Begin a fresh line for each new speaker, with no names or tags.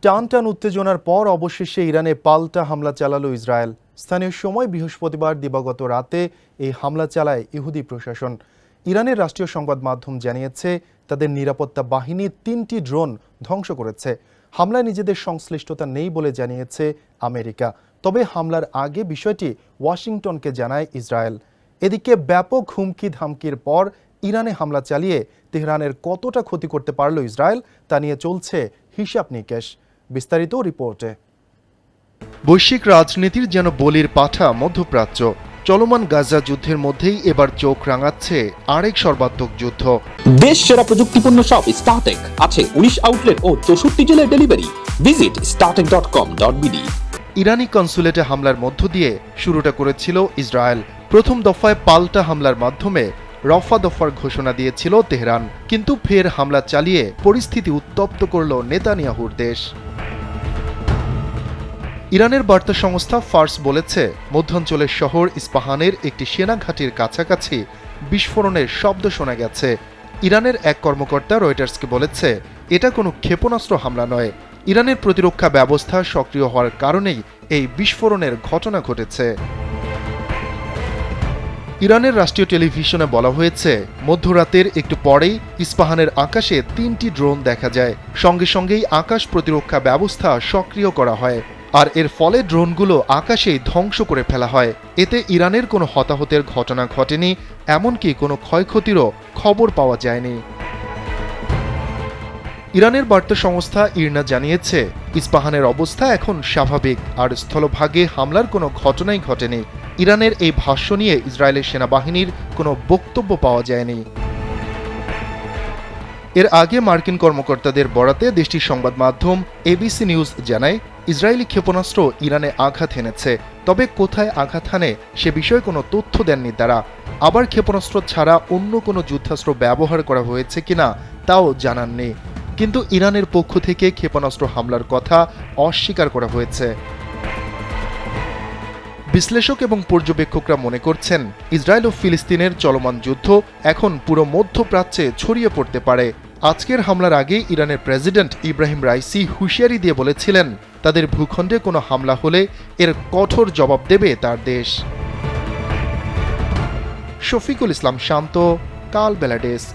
টান টান উত্তেজনার পর অবশেষে ইরানে পাল্টা হামলা চালালো ইসরায়েল। স্থানীয় সময় বৃহস্পতিবার দিবাগত রাতে এই হামলা চালায় ইহুদি প্রশাসন। ইরানের রাষ্ট্রীয় সংবাদ মাধ্যম জানিয়েছে তাদের নিরাপত্তা বাহিনী 3টি ড্রোন ধ্বংস করেছে। হামলায় নিজেদের সংশ্লিষ্টতা নেই বলে জানিয়েছে আমেরিকা। তবে হামলার আগে বিষয়টি ওয়াশিংটনকে জানায় ইসরায়েল। এদিকে ব্যাপক হুমকি ধামকির পর ইরানে হামলা চালিয়ে তেহরানের কতটা ক্ষতি করতে পারল ইসরায়েল তা নিয়ে চলছে হিসাব নিকেশ। বিস্তারিত রিপোর্টে।
বৈশ্বিক রাজনীতির যেন বলির পাঠা মধ্যপ্রাচ্য। চলমান গাজা যুদ্ধের মধ্যেই এবার চোখ রাঙাচ্ছে আরেক সর্বাত্মক যুদ্ধ।
দেশ সেরা প্রযুক্তিপূর্ণ শপ স্টারটেক আছে 19 আউটলেট ও 64 জেলায় ডেলিভারি। Visit startek.com.bd।
ইরানি কনসুলেটে হামলার মধ্য দিয়ে শুরুটা করেছিল ইসরায়েল। প্রথম দফায় পাল্টা হামলার মাধ্যমে রফা দফার ঘোষণা দিয়েছিল তেহরান, কিন্তু ফের হামলা চালিয়ে পরিস্থিতি উত্তপ্ত করল নেতানিয়াহুর দেশ। ইরানের বার্তা সংস্থা ফার্স বলেছে মধ্যাঞ্চলের শহর ইস্পাহানের একটি সেনা ঘাঁটির কাছাকাছি বিস্ফোরণের শব্দ শোনা গেছে। ইরানের এক কর্মকর্তা রয়টার্সকে বলেছে এটা কোনো ক্ষেপণাস্ত্র হামলা নয়, ইরানের প্রতিরক্ষা ব্যবস্থা সক্রিয় হওয়ার কারণেই এই বিস্ফোরণের ঘটনা ঘটেছে। ইরানের রাষ্ট্রীয় টেলিভিশনে বলা হয়েছে মধ্যরাতের একটু পরেই ইস্পাহানের আকাশে 3টি ড্রোন দেখা যায়। সঙ্গে সঙ্গেই আকাশ প্রতিরক্ষা ব্যবস্থা সক্রিয় করা হয়, আর এর ফলে ড্রোনগুলো আকাশেই ধ্বংস করে ফেলা হয়। এতে ইরানের কোনো হতাহতের ঘটনা ঘটেনি, এমনকি কোনো ক্ষয়ক্ষতিরও খবর পাওয়া যায়নি। ইরানের বার্তা সংস্থা ইরনা জানিয়েছে ইস্পাহানের অবস্থা এখন স্বাভাবিক, আর স্থলভাগে হামলার কোনো ঘটনাই ঘটেনি। ইরানের এই ভাষ্য নিয়ে ইসরায়েলের সেনাবাহিনীর কোনো বক্তব্য পাওয়া যায়নি। এর আগে মার্কিন কর্মকর্তাদের বরাতে দেশটির সংবাদ মাধ্যম এবিসি নিউজ জানায় ইসরায়েলি ক্ষেপণাস্ত্র ইরানে আঘাত এনেছে, তবে কোথায় আঘাত হানে সে বিষয়ে কোনো তথ্য দেননি তারা। আবার ক্ষেপণাস্ত্র ছাড়া অন্য কোনো যুদ্ধাস্ত্র ব্যবহার করা হয়েছে কিনা তাও জানাননি, কিন্তু ইরানের পক্ষ থেকে ক্ষেপণাস্ত্র হামলার কথা অস্বীকার করা হয়েছে। বিশ্লেষক এবং পর্যবেক্ষকরা মনে করছেন ইসরায়েল ও ফিলিস্তিনের চলমান যুদ্ধ এখন পুরো মধ্যপ্রাচ্যে ছড়িয়ে পড়তে পারে। আজকের হামলার আগে ইরানের প্রেসিডেন্ট ইব্রাহিম রাইসি হুঁশিয়ারি দিয়ে বলেছিলেন তাদের ভূখণ্ডে কোনো হামলা হলে এর কঠোর জবাব দেবে তার দেশ। শফিকুল ইসলাম শান্ত, কাল বেলা ডেস্ক।